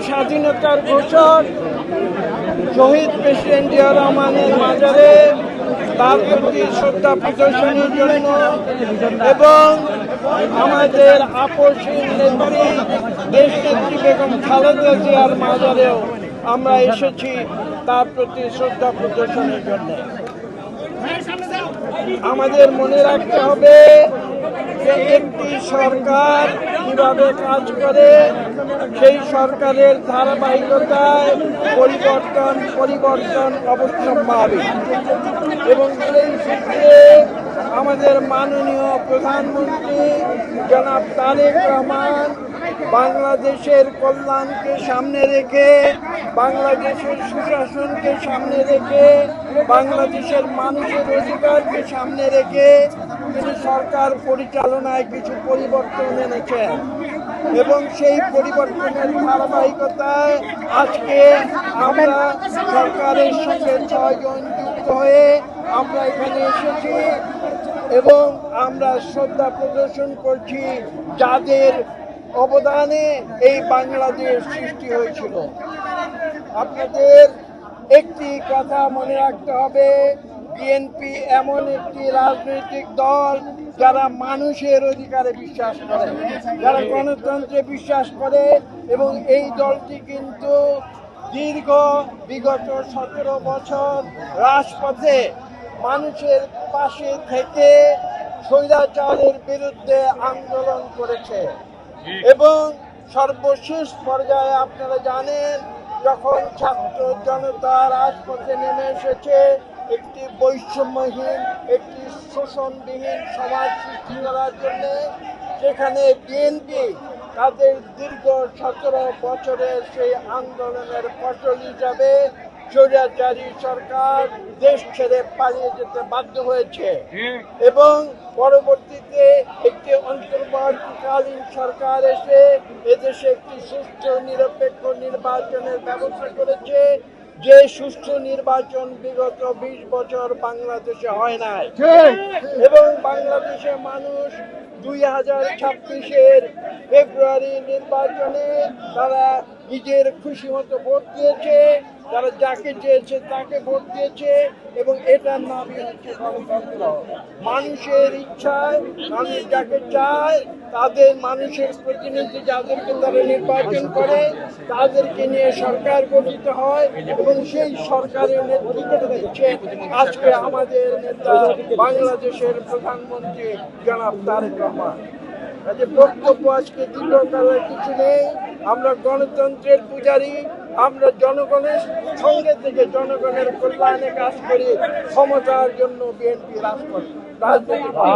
স্বাধীনতার ঘোষক শহীদ প্রেসিডেন্ট জিয়া রহমানের মাজারে তার প্রতি শ্রদ্ধা প্রদর্শনের জন্য এবং আমাদের আপসহীন নেত্রী দেশনেত্রী বেগম খালেদা জিয়ার মাজারেও আমরা এসেছি তার প্রতি শ্রদ্ধা প্রদর্শনের জন্য। আমাদের মনে রাখতে হবে যে একটি সরকার কিভাবে কাজ করে, সেই সরকারের ধারাবাহিকতায় পরিবর্তন অবশ্যম্ভাবী এবং সেই সূত্রে আমাদের মাননীয় প্রধানমন্ত্রী জনাব তারেক রহমান বাংলাদেশের কল্যাণকে সামনে রেখে, বাংলাদেশের সুশাসনকে সামনে রেখে, বাংলাদেশের মানুষের অধিকারকে সামনে রেখে তিনি সরকার পরিচালনায় কিছু পরিবর্তন এনেছেন এবং সেই পরিবর্তনের ধারাবাহিকতায় আজকে আমরা সরকারের সঙ্গে 6 জন যুক্ত হয়ে আমরা এখানে এসেছি এবং আমরা শ্রদ্ধা প্রদর্শন করছি যাদের অবদানে এই বাংলাদেশ সৃষ্টি হয়েছিল। আপনাদের একটি কথা মনে রাখতে হবে, বিএনপি এমন একটি রাজনৈতিক দল যারা মানুষের অধিকারে বিশ্বাস করে, যারা গণতন্ত্রে বিশ্বাস করে এবং এই দলটি কিন্তু বিগত 17 বছর রাজপথে মানুষের পাশে থেকে স্বৈরাচারের বিরুদ্ধে আন্দোলন করেছে এবং সর্বশেষ পর্যায়ে আপনারা জানেন যখন ছাত্র জনতা রাজপথে নেমে এসেছে একটি বৈষম্যহীন, একটি শোষণবিহীন সমাজ সৃষ্টি করার জন্য, সেখানে বিএনপি তাদের দীর্ঘ 17 বছরের সেই আন্দোলনের ফসল হিসাবে স্বৈরাচারী সরকার দেশ ছেড়ে পালিয়ে যেতে বাধ্য হয়েছে এবং পরবর্তীতে একটি অন্তর্বর্তীকালীন সরকার এসে এদেশে একটি সুষ্ঠু নিরপেক্ষ নির্বাচনের ব্যবস্থা করেছে, যে সুষ্ঠু নির্বাচন বিগত 20 বছর বাংলাদেশে হয় নাই এবং বাংলাদেশের মানুষ 2026-এর ফেব্রুয়ারি নির্বাচনে তারা নিজের খুশি মতো ভোট দিয়েছে, তারা যাকে চেয়েছে তাকে ভোট দিয়েছে এবং এটার নামই হচ্ছে গণতন্ত্র। মানুষের ইচ্ছায় মানুষ যাকে চায় তাদের মানুষের প্রতিনিধি যাদেরকে তারা নির্বাচন করে তাদেরকে নিয়ে সরকার গঠিত হয় এবং সেই সরকারের নেতৃত্ব দিচ্ছে আজকে আমাদের নেতা বাংলাদেশের প্রধানমন্ত্রী জনাব তারেক রহমান। বক্তব্য আজকে দীর্ঘ করার কিছু নেই, আমরা গণতন্ত্রের পূজারী, আমরা জনগণের সঙ্গে থেকে জনগণের কল্যাণে কাজ করি, ক্ষমতার জন্য বিএনপি রাজনীতি